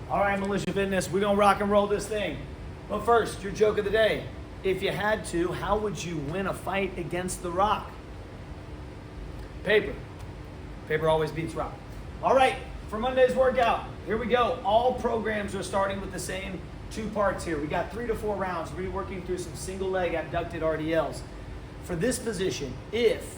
All right, Militia Fitness, we're gonna rock and roll this thing. But first, your joke of the day. If you had to, how would you win a fight against The Rock? Paper. Paper always beats rock. All right, for Monday's workout, here we go. All programs are starting with the same 2 parts here. We got 3 to 4 rounds. We're working through some single leg abducted RDLs. For this position, if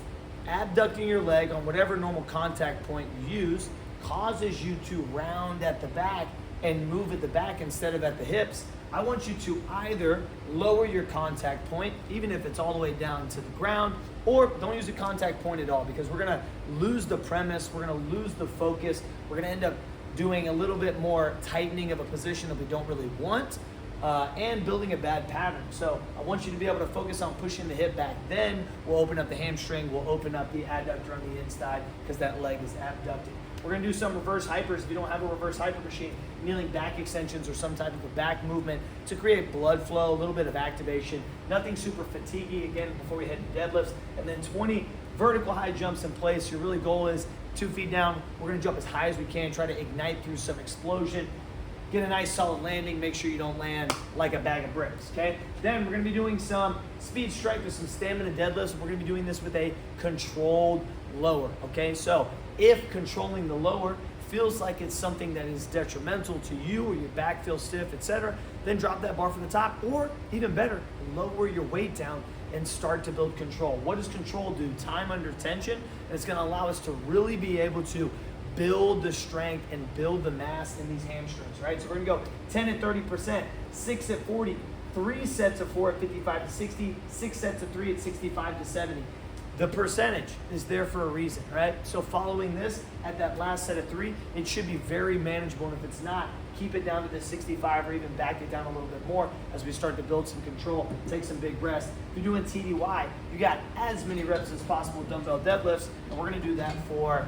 abducting your leg on whatever normal contact point you use causes you to round at the back and move at the back instead of at the hips, I want you to either lower your contact point, even if it's all the way down to the ground, or don't use a contact point at all, because we're gonna lose the premise, we're gonna lose the focus, we're gonna end up doing a little bit more tightening of a position that we don't really want, and building a bad pattern. So I want you to be able to focus on pushing the hip back. Then we'll open up the hamstring, we'll open up the adductor on the inside because that leg is abducted. We're gonna do some reverse hypers. If you don't have a reverse hyper machine, kneeling back extensions or some type of a back movement to create blood flow, a little bit of activation. Nothing super fatiguing, again, before we head to deadlifts. And then 20 vertical high jumps in place. Your really goal is 2 feet down. We're gonna jump as high as we can, try to ignite through some explosion. Get a nice solid landing, make sure you don't land like a bag of bricks, okay? Then we're gonna be doing some speed strength with some stamina deadlifts. We're gonna be doing this with a controlled lower, okay? So if controlling the lower feels like it's something that is detrimental to you or your back feels stiff, etc., then drop that bar from the top, or even better, lower your weight down and start to build control. What does control do? Time under tension, and it's gonna allow us to really be able to build the strength and build the mass in these hamstrings, right? So we're gonna go 10 at 30%, 6 at 40, 3 sets of 4 at 55 to 60, 6 sets of 3 at 65 to 70. The percentage is there for a reason, right? So following this, at that last set of 3, it should be very manageable, and if it's not, keep it down to the 65 or even back it down a little bit more as we start to build some control, take some big rests. If you're doing TDY, you got as many reps as possible dumbbell deadlifts, and we're gonna do that for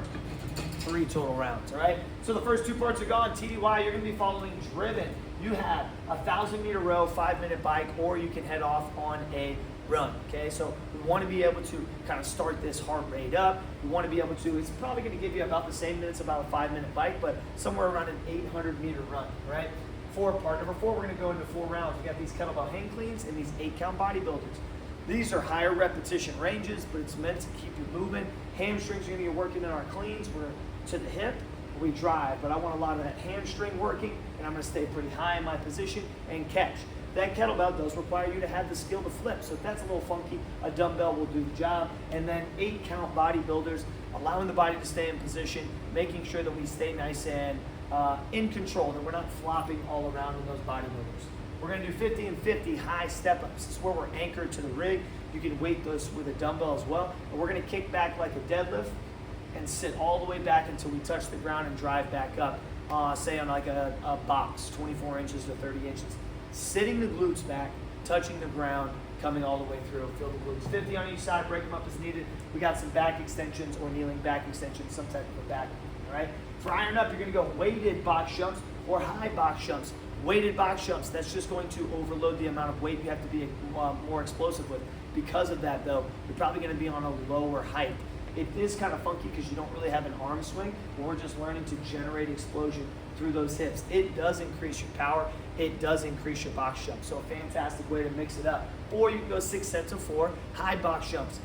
3 total rounds, all right? So the first 2 parts are gone. TDY, you're gonna be following driven. You have a 1,000-meter row, 5-minute bike, or you can head off on a run, okay? So we wanna be able to kind of start this heart rate up. We wanna be able to, it's probably gonna give you about the same minutes about a 5-minute bike, but somewhere around an 800-meter run, right? For part number 4, we're gonna go into 4 rounds. We got these kettlebell hang cleans and these 8-count bodybuilders. These are higher repetition ranges, but it's meant to keep you moving. Hamstrings are gonna be working in our cleans. We're to the hip, we drive, but I want a lot of that hamstring working, and I'm gonna stay pretty high in my position and catch. That kettlebell does require you to have the skill to flip, so if that's a little funky, a dumbbell will do the job. And then 8-count bodybuilders, allowing the body to stay in position, making sure that we stay nice and in control, that we're not flopping all around in those bodybuilders. We're gonna do 50 and 50 high step-ups. This is where we're anchored to the rig. You can weight this with a dumbbell as well. And we're gonna kick back like a deadlift and sit all the way back until we touch the ground and drive back up, say on like a box, 24 inches to 30 inches. Sitting the glutes back, touching the ground, coming all the way through, feel the glutes. 50 on each side, break them up as needed. We got some back extensions or kneeling back extensions, some type of a back, all right? For iron up, you're gonna go weighted box jumps or high box jumps. Weighted box jumps, that's just going to overload the amount of weight you have to be more explosive with. Because of that though, you're probably gonna be on a lower height. It is kind of funky because you don't really have an arm swing, but we're just learning to generate explosion through those hips. It does increase your power. It does increase your box jump. So a fantastic way to mix it up. Or you can go 6 sets of 4 high box jumps.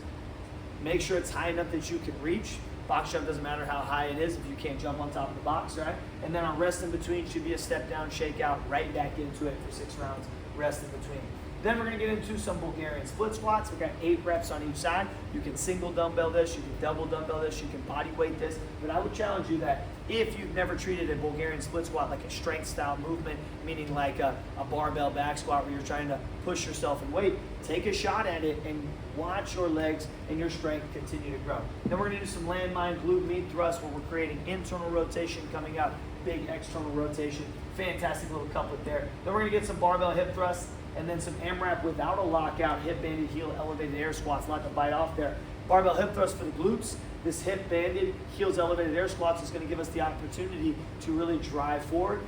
Make sure it's high enough that you can reach. Box jump doesn't matter how high it is if you can't jump on top of the box, right? And then on rest in between should be a step down, shake out, right back into it for 6 rounds, rest in between. Then we're gonna get into some Bulgarian split squats. We've got 8 reps on each side. You can single dumbbell this, you can double dumbbell this, you can body weight this, but I would challenge you that if you've never treated a Bulgarian split squat like a strength style movement, meaning like a barbell back squat where you're trying to push yourself in weight, take a shot at it and watch your legs and your strength continue to grow. Then we're gonna do some landmine glute med thrust where we're creating internal rotation coming out, big external rotation. Fantastic little couplet there. Then we're gonna get some barbell hip thrusts and then some AMRAP without a lockout, hip banded heel elevated air squats, not to bite off there. Barbell hip thrust for the glutes. This hip banded heels elevated air squats is gonna give us the opportunity to really drive forward,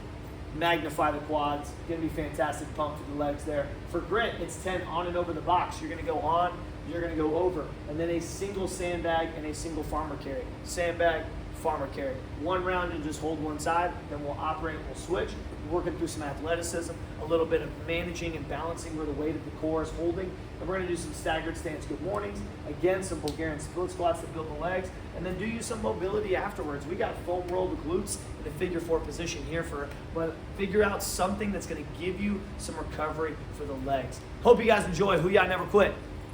magnify the quads. Gonna be fantastic pump for the legs there. For grit, it's 10 on and over the box. You're gonna go on, you're gonna go over. And then a single sandbag and a single farmer carry. Sandbag, farmer carry. One round you'll just hold one side, then we'll operate, we'll switch. We're working through some athleticism, a little bit of managing and balancing where the weight of the core is holding. And we're gonna do some staggered stance good mornings. Again, some Bulgarian split squats that build the legs, and then do you some mobility afterwards. We got foam roll the glutes in a figure 4 position here but figure out something that's gonna give you some recovery for the legs. Hope you guys enjoy Who Ya Never Quit.